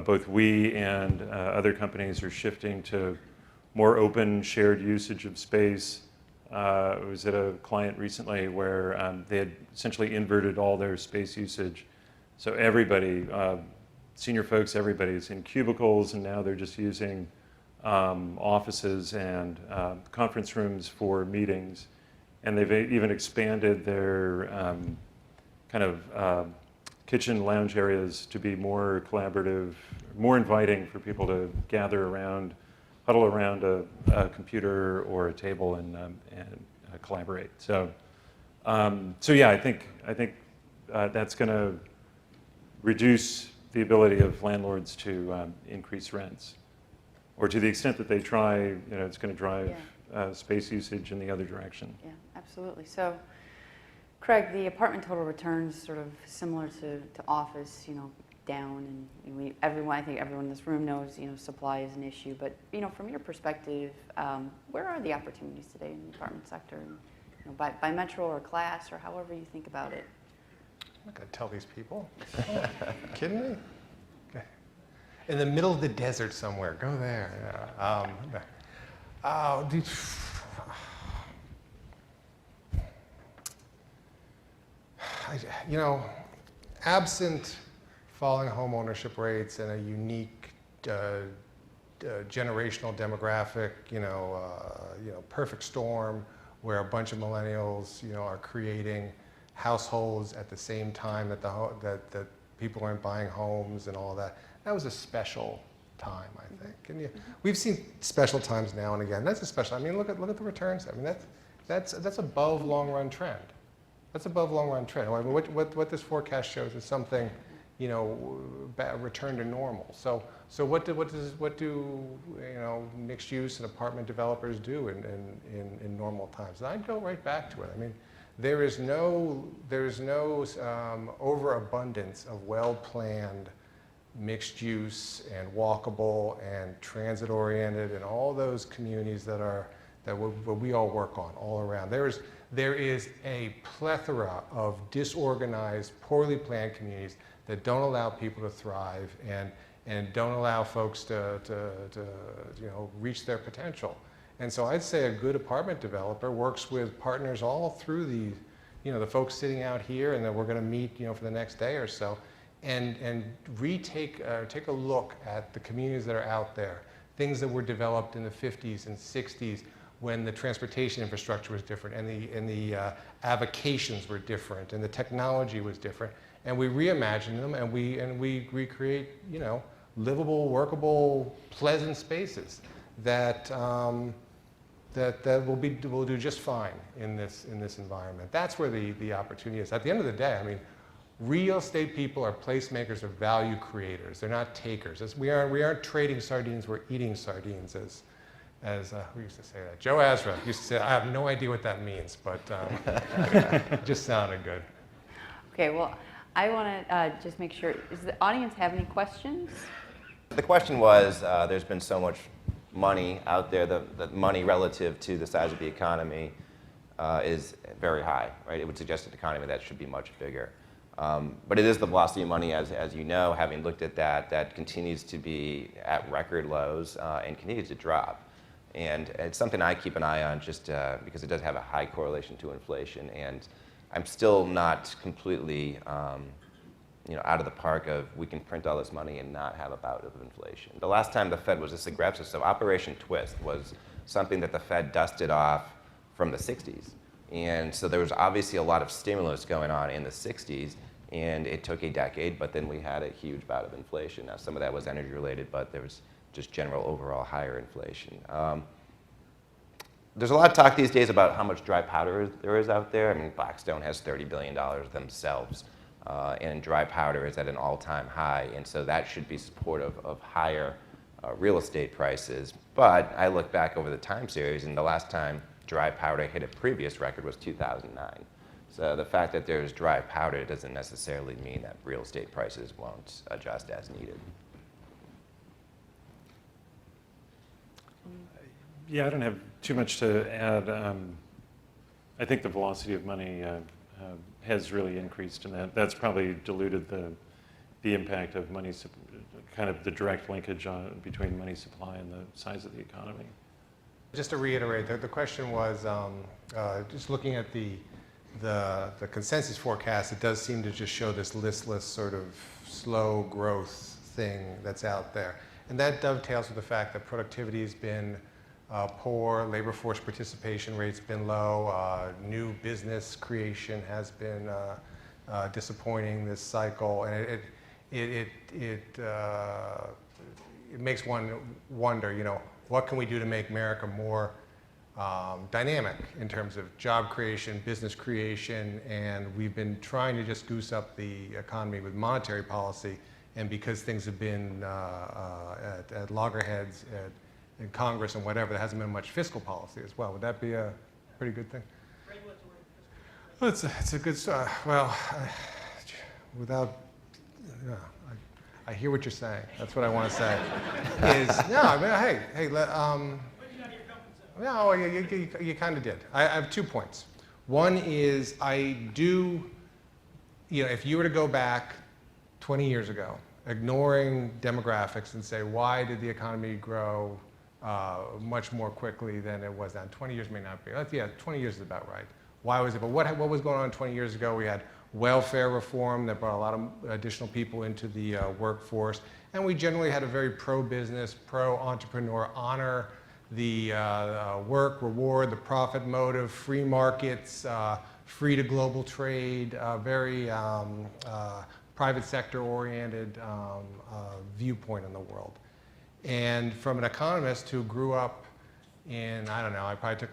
both we and other companies are shifting to more open shared usage of space. I was at a client recently where they had essentially inverted all their space usage. So everybody, senior folks, everybody's in cubicles, and now they're just using offices and conference rooms for meetings. And they've even expanded their kind of kitchen lounge areas to be more collaborative, more inviting for people to gather around, huddle around a computer or a table and collaborate. So yeah, I think that's going to reduce the ability of landlords to increase rents, or to the extent that they try, it's going to drive space usage in the other direction. Yeah, absolutely. So, Craig, the apartment total returns sort of similar to office, down, and I think everyone in this room knows, supply is an issue. But from your perspective, where are the opportunities today in the apartment sector? By metro or class, or however you think about it. I'm not going to tell these people. Kidding me? Okay. In the middle of the desert somewhere. Go there. Yeah. Absent falling home ownership rates and a unique generational demographic, perfect storm where a bunch of millennials, are creating households at the same time that people aren't buying homes and all that. That was a special time, I think. And we've seen special times now and again. That's a special. Look at the returns. That's above long run trend. That's above long run trend. What this forecast shows is something, return to normal. So what do mixed use and apartment developers do in normal times? And I'd go right back to it. There is no overabundance of well-planned mixed use and walkable and transit oriented and all those communities that we all work on all around. There is a plethora of disorganized, poorly planned communities that don't allow people to thrive and don't allow folks to reach their potential. And so I'd say a good apartment developer works with partners all through the folks sitting out here and that we're going to meet for the next day or so, and take a look at the communities that are out there, things that were developed in the 50s and 60s when the transportation infrastructure was different and the avocations were different and the technology was different, and we reimagine them and we recreate livable, workable, pleasant spaces that will do just fine in this environment. That's where the opportunity is. At the end of the day, real estate people are placemakers or value creators. They're not takers. We aren't trading sardines. We're eating sardines, as who used to say that? Joe Azra used to say. I have no idea what that means, but it just sounded good. Okay. Well, I want to just make sure. Does the audience have any questions? The question was, there's been so much money out there, the money relative to the size of the economy is very high, right? It would suggest an economy that should be much bigger. But it is the velocity of money, as you know, having looked at that continues to be at record lows and continues to drop. And it's something I keep an eye on just because it does have a high correlation to inflation. And I'm still not completely out of the park of we can print all this money and not have a bout of inflation. The last time the Fed was this aggressive, so Operation Twist was something that the Fed dusted off from the 60s. And so there was obviously a lot of stimulus going on in the 60s, and it took a decade, but then we had a huge bout of inflation. Now, some of that was energy related, but there was just general overall higher inflation. There's a lot of talk these days about how much dry powder there is out there. I mean, Blackstone has $30 billion themselves, and dry powder is at an all-time high, and so that should be supportive of higher real estate prices. But I look back over the time series, and the last time dry powder hit a previous record was 2009. So the fact that there's dry powder doesn't necessarily mean that real estate prices won't adjust as needed. Yeah, I don't have too much to add. I think the velocity of money has really increased, and that's probably diluted the impact of money, kind of the direct linkage between money supply and the size of the economy. Just to reiterate, the question was just looking at the consensus forecast, it does seem to just show this listless sort of slow growth thing that's out there. And that dovetails with the fact that productivity has been poor, labor force participation rate's been low, new business creation has been disappointing this cycle, and it makes one wonder, what can we do to make America more dynamic in terms of job creation, business creation, and we've been trying to just goose up the economy with monetary policy, and because things have been at loggerheads in Congress and whatever, there hasn't been much fiscal policy as well. Would that be a pretty good thing? Well, it's a good start. Well, I hear what you're saying. That's what I want to say. No, you kind of did. I have 2 points. One is I do, if you were to go back 20 years ago, ignoring demographics and say, why did the economy grow much more quickly than it was then? 20 years may not be. 20 years is about right. Why was it? But what was going on 20 years ago? We had welfare reform that brought a lot of additional people into the workforce, and we generally had a very pro-business, pro-entrepreneur, honor the work, reward, the profit motive, free markets, free to global trade, very private sector oriented viewpoint on the world. And from an economist who grew up in, I don't know, I probably took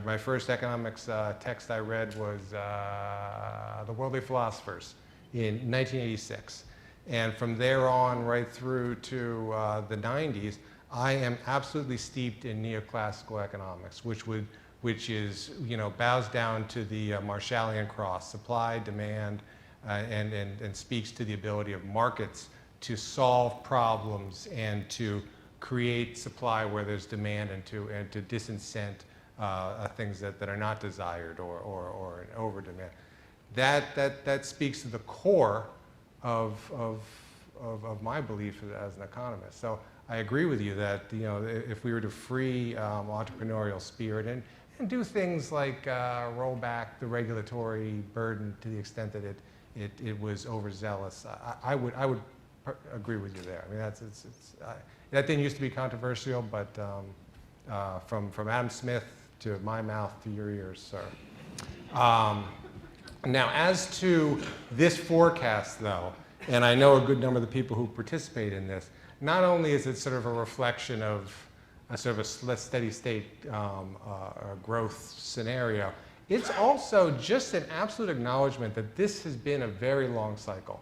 my first economics text I read was The Worldly Philosophers in 1986. And from there on right through to the 90s, I am absolutely steeped in neoclassical economics, which is, bows down to the Marshallian cross, supply, demand, and speaks to the ability of markets to solve problems and to create supply where there's demand and to disincent things that are not desired or an over demand. That speaks to the core of my belief as an economist. So I agree with you that if we were to free entrepreneurial spirit and do things like roll back the regulatory burden to the extent that it was overzealous, I would agree with you there. I mean, that didn't used to be controversial, but from Adam Smith to my mouth to your ears, sir. Now, as to this forecast, though, and I know a good number of the people who participate in this, not only is it sort of a reflection of a sort of a steady state growth scenario, it's also just an absolute acknowledgement that this has been a very long cycle.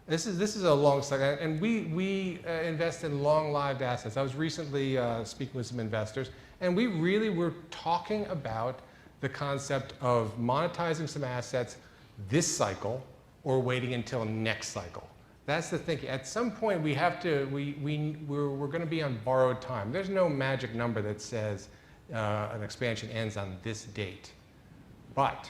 This is a long cycle, and we invest in long-lived assets. I was recently speaking with some investors, and we really were talking about the concept of monetizing some assets this cycle or waiting until next cycle. That's the thinking. At some point, we have to. We're going to be on borrowed time. There's no magic number that says an expansion ends on this date. But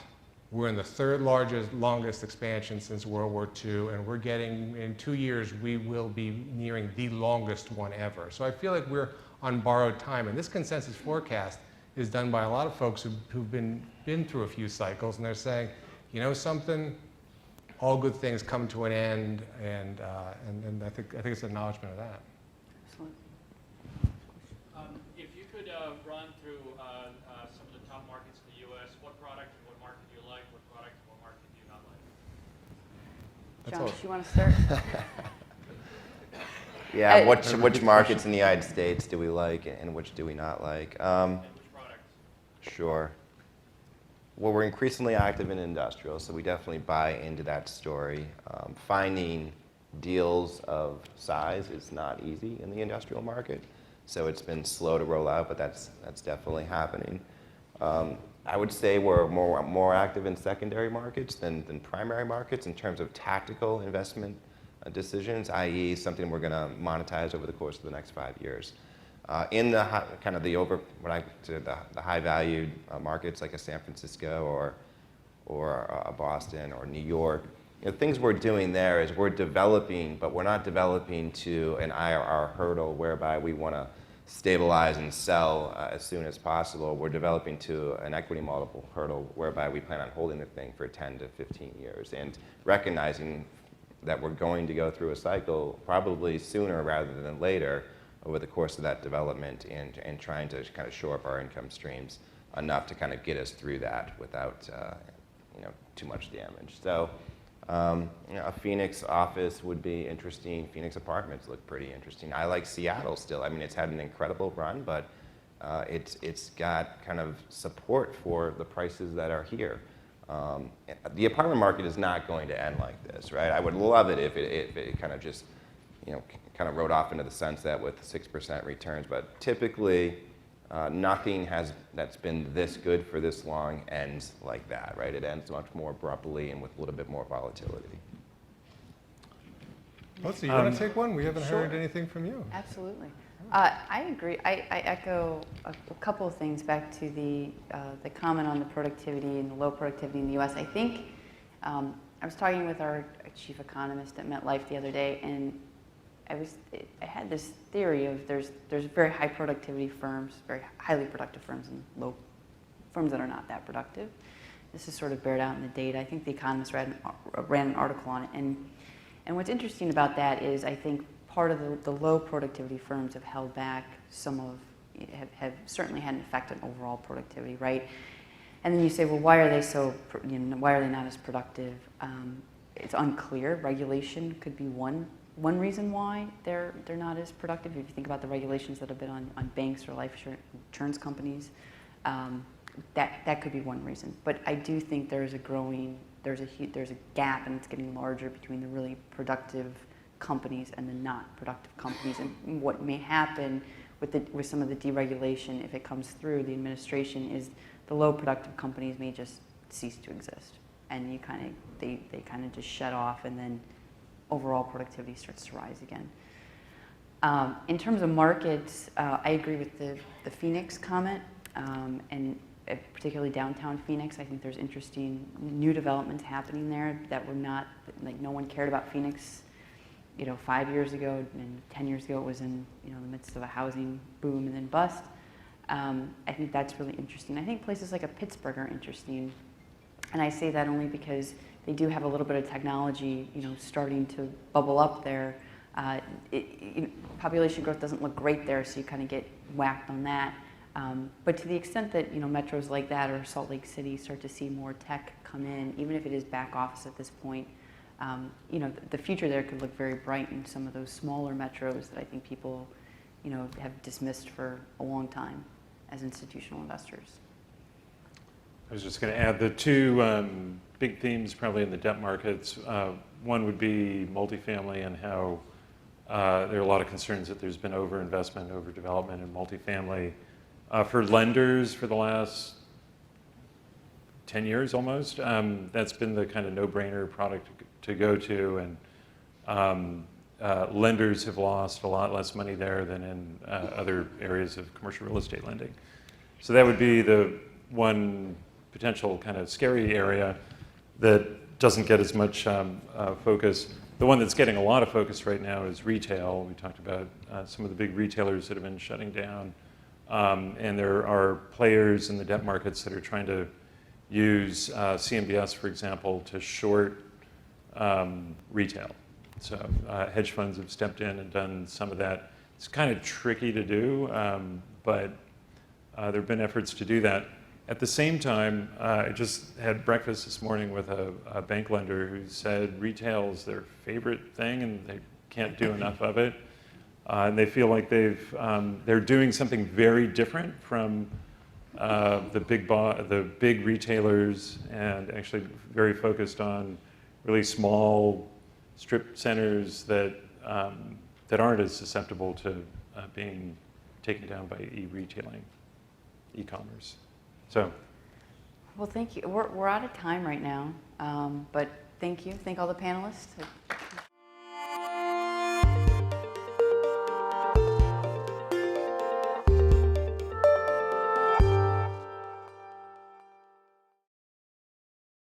We're in the third longest expansion since World War II, and we're getting, in 2 years, we will be nearing the longest one ever. So I feel like we're on borrowed time, and this consensus forecast is done by a lot of folks who've been through a few cycles, and they're saying, you know something, all good things come to an end, and I think it's an acknowledgement of that. Excellent. If you could run through some of the top markets in the U.S., what product and what market do you like, what product and what market do you not like? That's John, all. do you want to start? Yeah, which markets in the United States do we like and which do we not like? And which products? Sure. Well, we're increasingly active in industrial, so we definitely buy into that story. Finding deals of size is not easy in the industrial market, so it's been slow to roll out, but that's definitely happening. I would say we're more active in secondary markets than primary markets in terms of tactical investment decisions, i.e. something we're going to monetize over the course of the next 5 years. In the the high valued markets like a San Francisco or a Boston or New York, things we're doing there is we're developing, but we're not developing to an IRR hurdle whereby we want to stabilize and sell as soon as possible. We're developing to an equity multiple hurdle whereby we plan on holding the thing for 10 to 15 years and recognizing that we're going to go through a cycle probably sooner rather than later over the course of that development and trying to kind of shore up our income streams enough to kind of get us through that without too much damage. So a Phoenix office would be interesting. Phoenix apartments look pretty interesting. I like Seattle still. I mean, it's had an incredible run, but it's got kind of support for the prices that are here. The apartment market is not going to end like this, right? I would love it if it kind of just kind of rode off into the sunset with 6% returns, but typically nothing that's been this good for this long ends like that, right? It ends much more abruptly and with a little bit more volatility. Melissa, you want to take one? We haven't Sure. heard anything from you. Absolutely. I agree. I echo a couple of things back to the comment on the productivity and the low productivity in the U.S. I think I was talking with our chief economist at MetLife the other day, and I had this theory of there's very high productivity firms, very highly productive firms, and low firms that are not that productive. This is sort of bared out in the data. I think the Economist ran an article on it, and what's interesting about that is I think part of the low productivity firms have held back have certainly had an effect on overall productivity, right? And then you say, well, why are they not as productive? It's unclear. Regulation could be one reason why they're not as productive. If you think about the regulations that have been on banks or life insurance companies, that could be one reason. But I do think there's a gap, and it's getting larger between the really productive companies and the not productive companies. And what may happen with some of the deregulation, if it comes through the administration, is the low productive companies may just cease to exist, and they kind of just shut off, and then overall productivity starts to rise again. In terms of markets, I agree with the Phoenix comment, and particularly downtown Phoenix. I think there's interesting new developments happening there that were not, like, no one cared about Phoenix 5 years ago, and 10 years ago it was in the midst of a housing boom and then bust. I think that's really interesting. I think places like Pittsburgh are interesting, and I say that only because they do have a little bit of technology, starting to bubble up there. Population growth doesn't look great there, so you kind of get whacked on that. But to the extent that metros like that or Salt Lake City start to see more tech come in, even if it is back office at this point, the future there could look very bright in some of those smaller metros that I think people, have dismissed for a long time as institutional investors. I was just going to add the two big themes probably in the debt markets. One would be multifamily and how there are a lot of concerns that there's been overinvestment, overdevelopment in multifamily. For lenders for the last 10 years almost, that's been the kind of no-brainer product to go to, and lenders have lost a lot less money there than in other areas of commercial real estate lending. So that would be the one potential kind of scary area that doesn't get as much focus. The one that's getting a lot of focus right now is retail. We talked about some of the big retailers that have been shutting down. And there are players in the debt markets that are trying to use CMBS, for example, to short retail. So hedge funds have stepped in and done some of that. It's kind of tricky to do, but there have been efforts to do that. At the same time, I just had breakfast this morning with a bank lender who said retail is their favorite thing and they can't do enough of it. And they feel like they're doing something very different from the big retailers, and actually very focused on really small strip centers that aren't as susceptible to being taken down by e-retailing, e-commerce. So, Well, thank you. We're out of time right now, but thank you. Thank all the panelists.